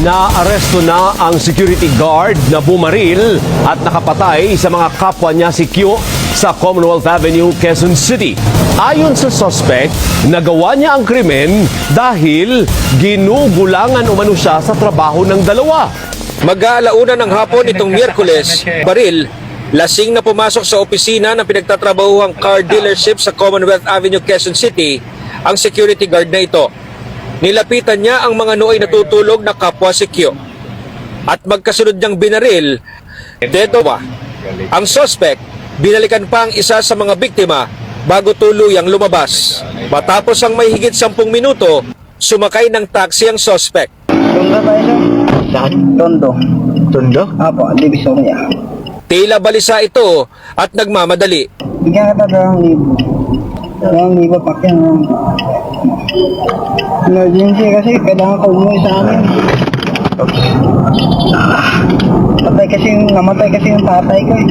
Naaresto na ang security guard na bumaril at nakapatay sa mga kapwa niya si Q sa Commonwealth Avenue, Quezon City. Ayon sa suspect, nagawa niya ang krimen dahil ginugulangan umano siya sa trabaho ng dalawa. Mag-aalauna ng hapon itong Miyerkules, baril, lasing na pumasok sa opisina ng pinagtatrabahuhang car dealership sa Commonwealth Avenue, Quezon City, ang security guard na ito. Nilapitan niya ang mga nooy natutulog na kapwa si Q. At magkasunod niyang binaril, detowa. Ang suspect, binalikan pa ang isa sa mga biktima bago tuluyang lumabas. Matapos ang may higit 10 minuto, sumakay ng taxi ang suspect. Tondo tayo, sir. Saan? Tondo. Tondo? Apo, Divisoria. Tila balisa ito at nagmamadali. Bigyan kita 2,000. 2,000 pakyan. Emergency kasi, kailangan ko umuwi sa amin. Namatay kasi yung tatay ko eh.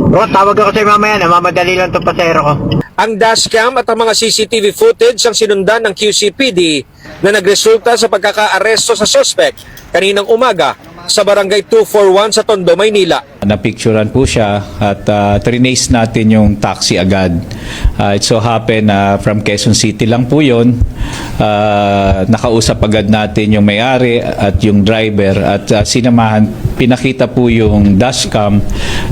Bro, tawag ako sa'yo mamaya na mamadali lang itong pasero ko. Ang dashcam at ang mga CCTV footage ang sinundan ng QCPD na nagresulta sa pagkakaaresto sa suspect kaninang umaga sa Barangay 241 sa Tondo, Maynila. Napicturean po siya at trinace natin yung taxi agad. It so happen na from Quezon City lang po yun. Nakausap agad natin yung may-ari at yung driver at sinamahan, pinakita po yung dashcam.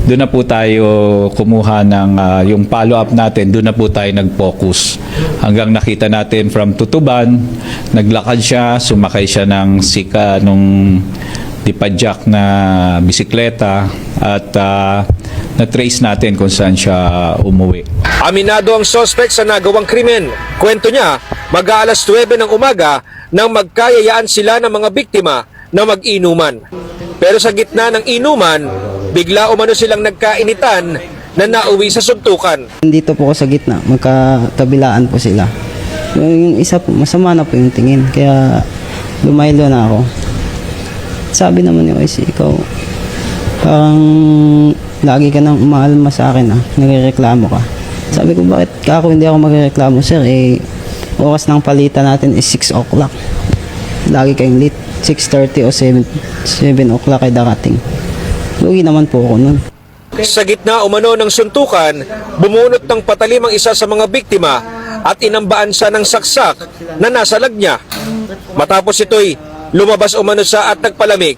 Doon na po tayo kumuha ng yung follow-up natin, doon na po tayo nag-focus. Hanggang nakita natin from Tutuban, naglakad siya, sumakay siya ng nung dipadjak na bisikleta at na-trace natin kung saan siya umuwi. Aminado ang suspect sa nagawang krimen. Kwento niya, mag-aalas 9 ng umaga nang magkayayaan sila ng mga biktima na mag-inuman. Pero sa gitna ng inuman, bigla umano silang nagkainitan na nauwi sa suntukan. Dito po ako sa gitna, magkatabilaan po sila. Yung isa po, masama na po yung tingin, kaya lumaylo na ako. Sabi naman ni Ois, ikaw, parang lagi ka nang umaalma sa akin, nagrereklamo ka. Sabi ko, bakit ako hindi ako magrereklamo, sir? Oras ng palitan natin is 6 o'clock. Lagi kayong late, 6:30 o 7 o'clock ay darating. Lugi naman po ako nun. Sa gitna umano ng suntukan, bumunot ng patalim ang isa sa mga biktima at inambaan siya ng saksak na nasa lag niya. Matapos ito'y lumabas umano siya at nagpalamig.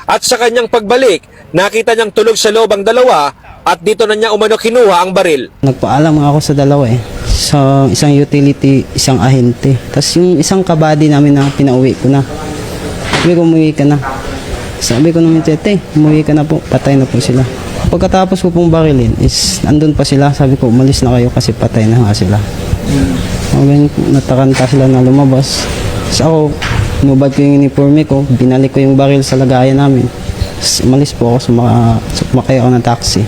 At sa kanyang pagbalik, nakita niyang tulog sa loob ang dalawa at dito na niya umano kinuha ang baril. Nagpaalam ako sa dalawa sa isang utility, isang ahente. Tapos yung isang kabady namin na pinauwi ko na. Sabi ko, umuwi ka na. Sabi ko naman, tete, umuwi ka na po. Patay na po sila. Pagkatapos ko pong barilin is nandun pa sila. Sabi ko, umalis na kayo kasi patay na nga sila. Hanggang natakanta sila na lumabas. Tapos ako, nubad ko yung uniforme ko, binalik ko yung baril sa lagayan namin. Umalis po ako, sumakay ako ng taxi.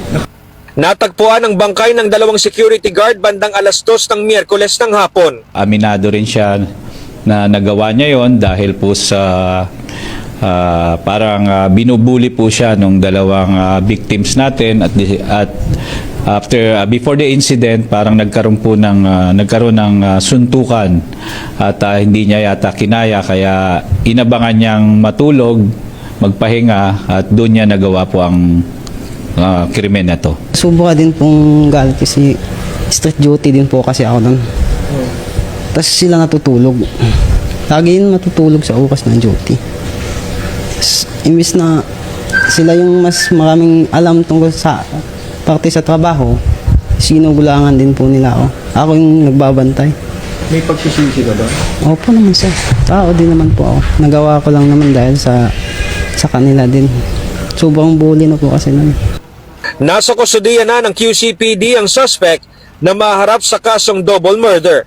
Natagpuan ang bangkay ng dalawang security guard bandang alas 2 ng Miyerkules ng hapon. Aminado rin siya na nagawa niya yon dahil po sa parang binubuli po siya nung dalawang victims natin at before the incident parang nagkaroon ng suntukan at hindi niya yata kinaya kaya inabangan niyang matulog, magpahinga at doon niya nagawa po ang krimen na to. Subukan din pong galit kasi street duty din po kasi ako nun. Tapos sila natutulog. Lagi yun matutulog sa oras ng duty. Imbis na sila yung mas maraming alam tungkol sa parte sa trabaho, sinugulangan din po nila ako. Ako yung nagbabantay. May pagsisisi ka ba? Opo naman sir. Tao din naman po ako. Nagawa ko lang naman dahil sa kanila din. Sobrang bully na po kasi naman. Nasa kustudiya na ng QCPD ang suspect na maharap sa kasong double murder.